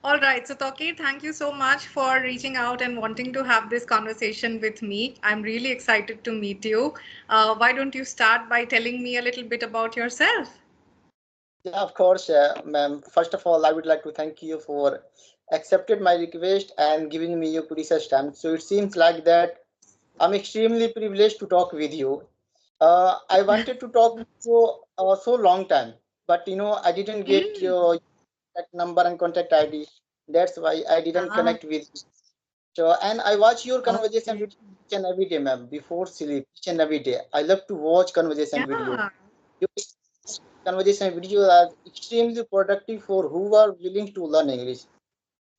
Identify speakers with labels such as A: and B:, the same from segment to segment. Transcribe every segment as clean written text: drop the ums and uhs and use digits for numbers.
A: All right. So, Tauqueer, thank you so much for reaching out and wanting to have this conversation with me. I'm really excited to meet you. Why don't you start by telling me a little bit about yourself?
B: Yeah, of course, ma'am. First of all, I would like to thank you for accepted my request and giving me your precious time. So it seems like that I'm extremely privileged to talk with you. I wanted to talk with you so long time, but I didn't get
A: Mm.
B: your contact number and contact ID. That's why I didn't
A: Ah,
B: connect with you. So, and I watch your conversation
A: okay.
B: with you each and every day, ma'am, before sleep, each and every day. I love to watch conversation video.
A: Yeah.
B: Your conversation videos are extremely productive for who are willing to learn English,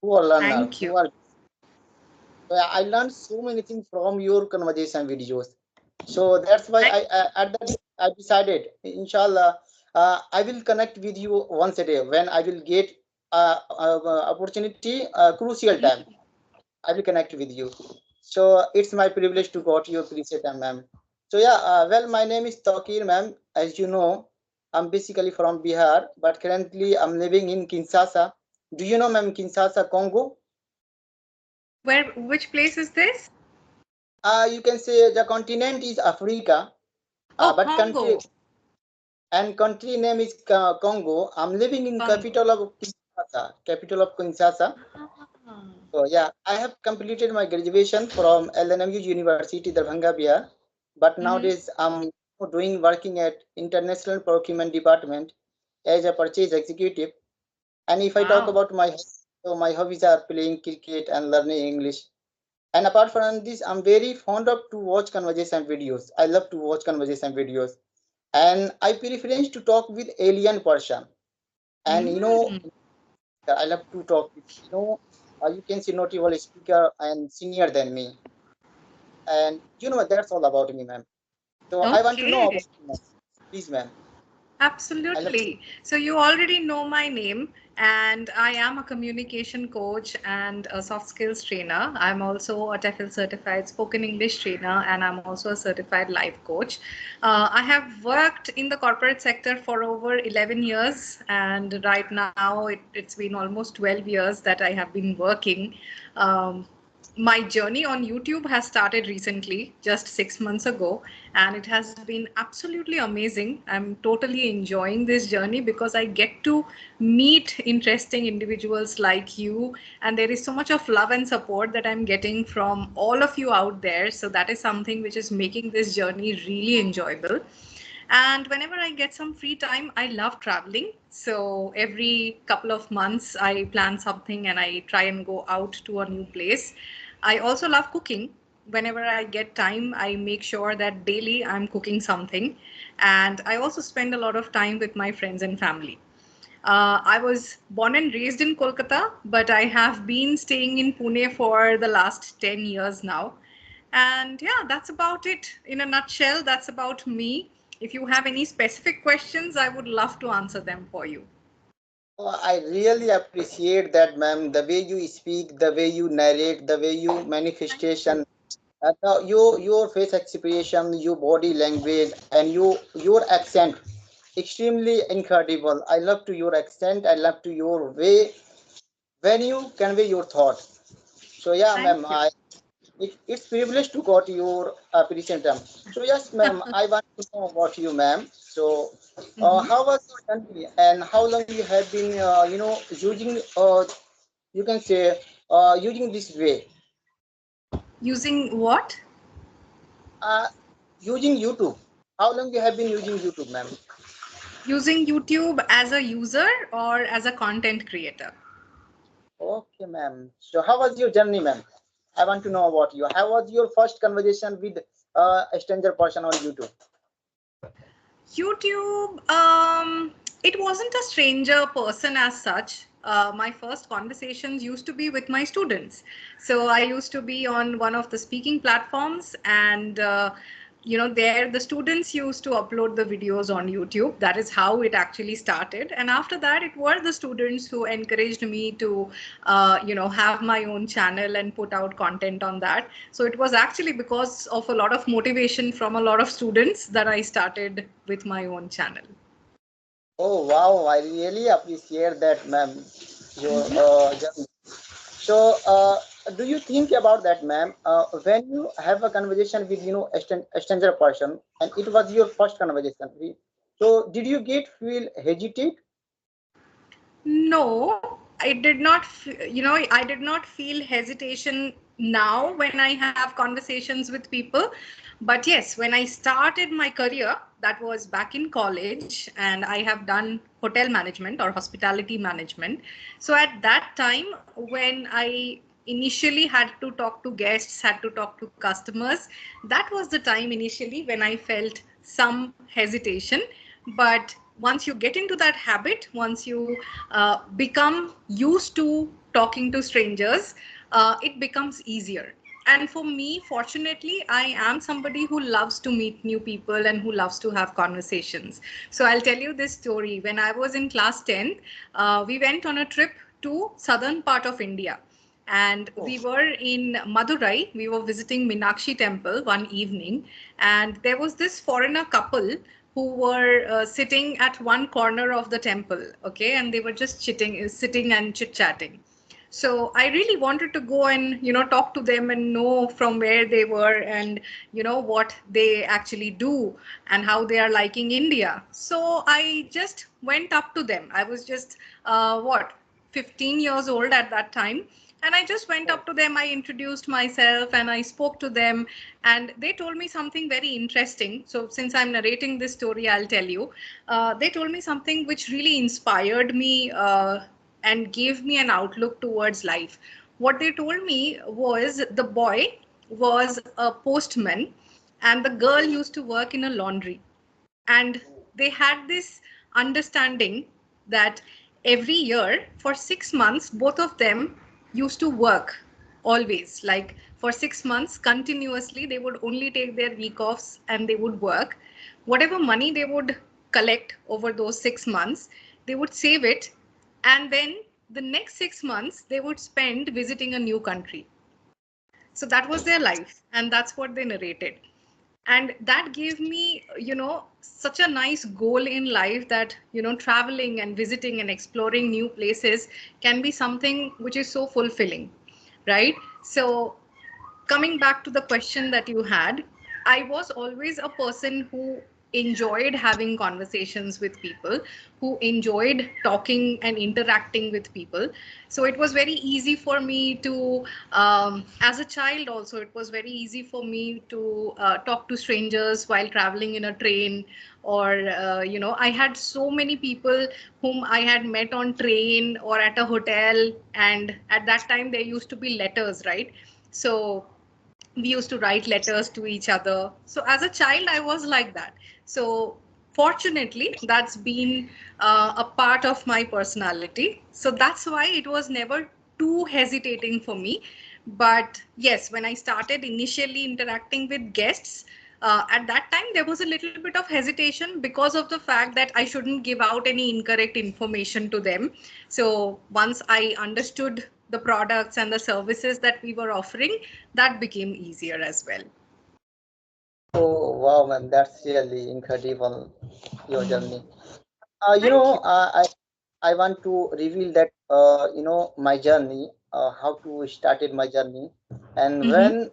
B: who are learner,
A: Thank you.
B: who are. So I learned so many things from your conversation videos. So that's why
A: Thank
B: at that I decided, inshallah, I will connect with you once a day when I will get opportunity, crucial
A: you.
B: time. I will connect with you. So it's my privilege to got your appreciate, ma'am. So yeah, well, my name is Tauqueer, ma'am. As you know, I'm basically from Bihar, but currently I'm living in Kinshasa. Do you know, ma'am, Kinshasa, Congo?
A: Where? Which place is this?
B: You can say the continent is Africa,
A: Oh,
B: but country
A: Congo.
B: and country name is Congo. I'm living in
A: Congo.
B: capital of Kinshasa.
A: Ah.
B: So yeah, I have completed my graduation from LNMU University, Darbhanga, Bihar. But
A: Mm-hmm.
B: nowadays I'm doing working at International Procurement Department as a purchase executive. And if I talk
A: Wow.
B: about so my hobbies are playing cricket and learning English. And apart from this, I'm very fond of to watch conversation videos. I love to watch conversation videos, and I prefer to talk with alien person. And
A: Mm.
B: I love to talk with you can see notable speaker and senior than me, and that's all about me, ma'am. So I want to know
A: Okay.
B: about you, ma'am. Please, ma'am. I love to.
A: Absolutely. So you already know my name, and I am a communication coach and a soft skills trainer. I'm also a TEFL certified spoken English trainer, and I'm also a certified life coach. I have worked in the corporate sector for over 11 years, and right now it's been almost 12 years that I have been working. Um, my journey on YouTube has started recently, just 6 months ago, and it has been absolutely amazing. I'm totally enjoying this journey because I get to meet interesting individuals like you, and there is so much of love and support that I'm getting from all of you out there. So, that is something which is making this journey really enjoyable. And whenever I get some free time, I love traveling. So every couple of months, I plan something and I try and go out to a new place. I also love cooking. Whenever I get time, I make sure that daily I'm cooking something. And I also spend a lot of time with my friends and family. I was born and raised in Kolkata, but I have been staying in Pune for the last 10 years now. And yeah, that's about it. In a nutshell, that's about me. If you have any specific questions, I would love to answer them for you.
B: I really appreciate that, ma'am. The way you speak, the way you narrate, the way you
A: Thank you.
B: manifestation, your face expression, your body language, and your accent, extremely incredible. I love to your accent. I love to your way when you convey your thought. So yeah, ma'am,
A: Thank you.
B: it's privilege to got your appreciation term. So yes, ma'am, I want to know about you, ma'am. So
A: Mhm.
B: how was your journey and how long you have been, using, you can say, using this way,
A: Using what?
B: uh, using YouTube. How long you have been using YouTube, ma'am?
A: Using YouTube as a user or as a content creator?
B: Okay, ma'am. So how was your journey, ma'am? I want to know about you. How was your first conversation with a stranger person on YouTube?
A: YouTube, it wasn't a stranger person as such. My first conversations used to be with my students. So I used to be on one of the speaking platforms, and there the students used to upload the videos on YouTube. That is how it actually started. And after that, it were the students who encouraged me to, have my own channel and put out content on that. So it was actually because of a lot of motivation from a lot of students that I started with my own channel.
B: Oh wow, I really appreciate that, ma'am. your journey. So, do you think about that, ma'am? When you have a conversation with a stranger person, and it was your first conversation, so did you get feel hesitate?
A: No, I did not, I did not feel hesitation now when I have conversations with people. But yes, when I started my career, that was back in college, and I have done hotel management or hospitality management. So at that time, when I initially had to talk to guests, had to talk to customers, that was the time initially when I felt some hesitation. But once you get into that habit, once you become used to talking to strangers, it becomes easier. And for me, fortunately, I am somebody who loves to meet new people and who loves to have conversations. So I'll tell you this story. When I was in class 10th, we went on a trip to southern part of India, and we
B: Oh,
A: were in Madurai. We were visiting Meenakshi temple one evening, and there was this foreigner couple who were sitting at one corner of the temple, okay, and they were just sitting and chit chatting. So I really wanted to go and talk to them and know from where they were, and what they actually do and how they are liking India. So I just went up to them. I was just what 15 years old at that time, and I just went up to them. I introduced myself and I spoke to them, and they told me something very interesting. So since I'm narrating this story, I'll tell you. They told me something which really inspired me, and gave me an outlook towards life. What they told me was the boy was a postman and the girl used to work in a laundry, and they had this understanding that every year for 6 months both of them used to work, always, like for 6 months continuously. They would only take their week offs and they would work. Whatever money they would collect over those 6 months, they would save it, and then the next 6 months they would spend visiting a new country. So that was their life, and that's what they narrated. And that gave me such a nice goal in life, that traveling and visiting and exploring new places can be something which is so fulfilling, right? So coming back to the question that you had, I was always a person who enjoyed having conversations with people, who enjoyed talking and interacting with people. So it was very easy for me to, as a child also, it was very easy for me to talk to strangers while traveling in a train, or, I had so many people whom I had met on train or at a hotel. And at that time, there used to be letters, right? So we used to write letters to each other. So as a child, I was like that. So fortunately, that's been a part of my personality. So that's why it was never too hesitating for me. But yes, when I started initially interacting with guests, at that time there was a little bit of hesitation because of the fact that I shouldn't give out any incorrect information to them. So once I understood the products and the services that we were offering, that became easier as well.
B: oh, wow, man, that's really incredible, your journey. You
A: Thank
B: know,
A: you.
B: I want to reveal that my journey, how to started my journey, and
A: Mm-hmm.
B: when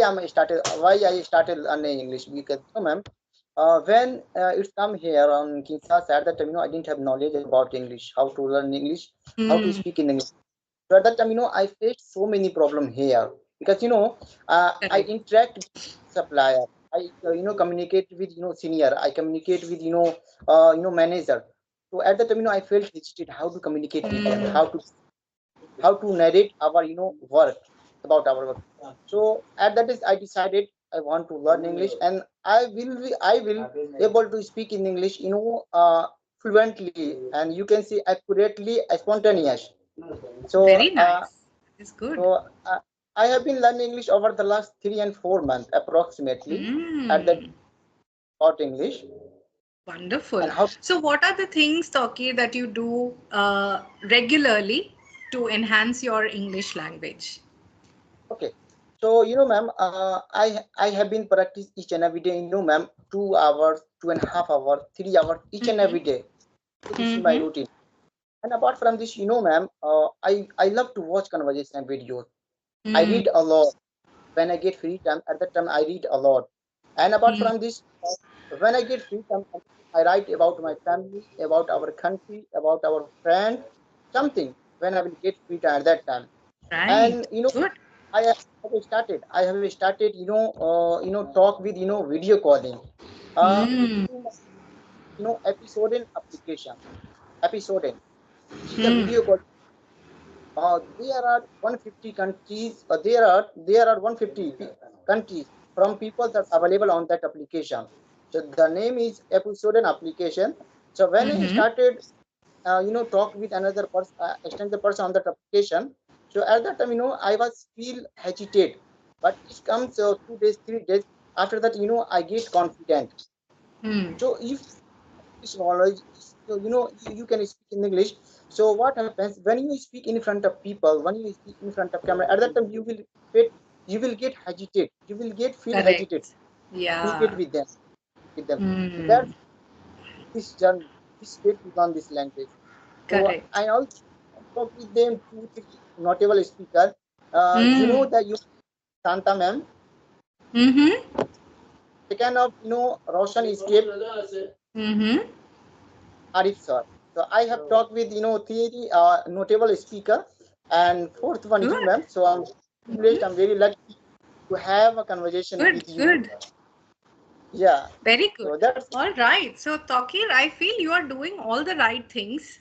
B: I started, why I started learning English, because ma'am, when it's come here on Kinshasa, at that time, I didn't have knowledge about English, how to learn English, how to
A: Mm,
B: speak in English. So at that time, I faced so many problem here, because I
A: correct.
B: interact with supplier. I communicate with senior. I communicate with manager. So at that time, I felt hesitate how to communicate with them,
A: Mm,
B: how to narrate our work, about our work. So at that is I decided I want to learn English, and I will able to speak in English fluently, and you can see accurately, spontaneous. So
A: very
B: uh,
A: nice. It's good.
B: so uh, I have been learning English over the last 3 and 4 months approximately, at that
A: Mm,
B: about English.
A: wonderful.
B: And how
A: So, what are the things, Toki, that you do regularly to enhance your English language?
B: okay. So ma'am, I have been practice each and every day. Ma'am, 2 hours, 2.5 hours, 3 hours each and
A: Mm-hmm.
B: every day. So this is my
A: Mm-hmm.
B: routine. And apart from this, ma'am, I love to watch conversation videos. I
A: Mm,
B: read a lot when I get free time. At that time, I read a lot. And apart
A: mm,
B: from this, when I get free time, I write about my family, about our country, about our friend, something when I will get free time at that time.
A: right.
B: And
A: Good.
B: I have started, talk with video calling.
A: Mm,
B: Through my, episode in application. Episode in. This is a
A: mm,
B: video call. There are 150 countries. There are 150 countries from people that available on that application. So the name is episode and application. So when I
A: mm-hmm.
B: started, talk with another person, extend the person on that application. So at that time, I was feel hesitate, but it comes 2 days, 3 days. After that, I get confident.
A: Mm,
B: So if this knowledge, so you can speak in English. So what happens when you speak in front of people, when you speak in front of camera? At that time, you will get hesitate. You will get feel hesitate.
A: correct.
B: Communicate
A: Yeah.
B: with them, with them. So
A: Mm,
B: that's this journey, this way to learn this language. So
A: correct.
B: I also talk with them 2, 3 notable speakers.
A: Mm,
B: That you Santa ma'am,
A: mm-hmm.
B: second of Roshan escape
A: Mm-hmm.
B: Arif sir. So I have talked with three notable speaker, and fourth one you
A: Good.
B: ma'am. So I'm privileged. I'm very lucky to have a conversation
A: Good.
B: with you.
A: Good.
B: Yeah.
A: Very good.
B: So that's
A: All right. So, Tauqueer, I feel you are doing all the right things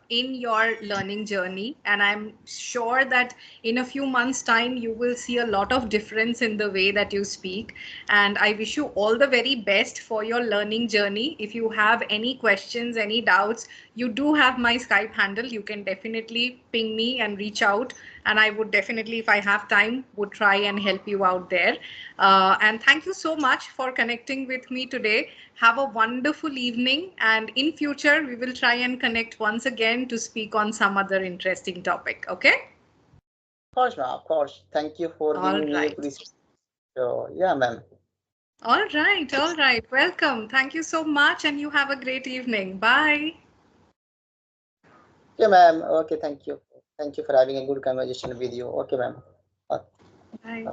A: in your learning journey. And I'm sure that in a few months' time, you will see a lot of difference in the way that you speak. And I wish you all the very best for your learning journey. If you have any questions, any doubts, you do have my Skype handle. You can definitely ping me and reach out. And I would definitely, if I have time, would try and help you out there. And thank you so much for connecting with me today. Have a wonderful evening, and in future we will try and connect once again to speak on some other interesting topic. Okay?
B: of course, ma'am. Of course. Thank you for
A: All
B: giving me a
A: right.
B: pre. So yeah, ma'am.
A: All right. All right. Welcome. Thank you so much, and you have a great evening. Bye.
B: Okay, ma'am. Okay, thank you. Thank you for having a good conversation with you. Okay, ma'am.
A: Bye.
B: Bye.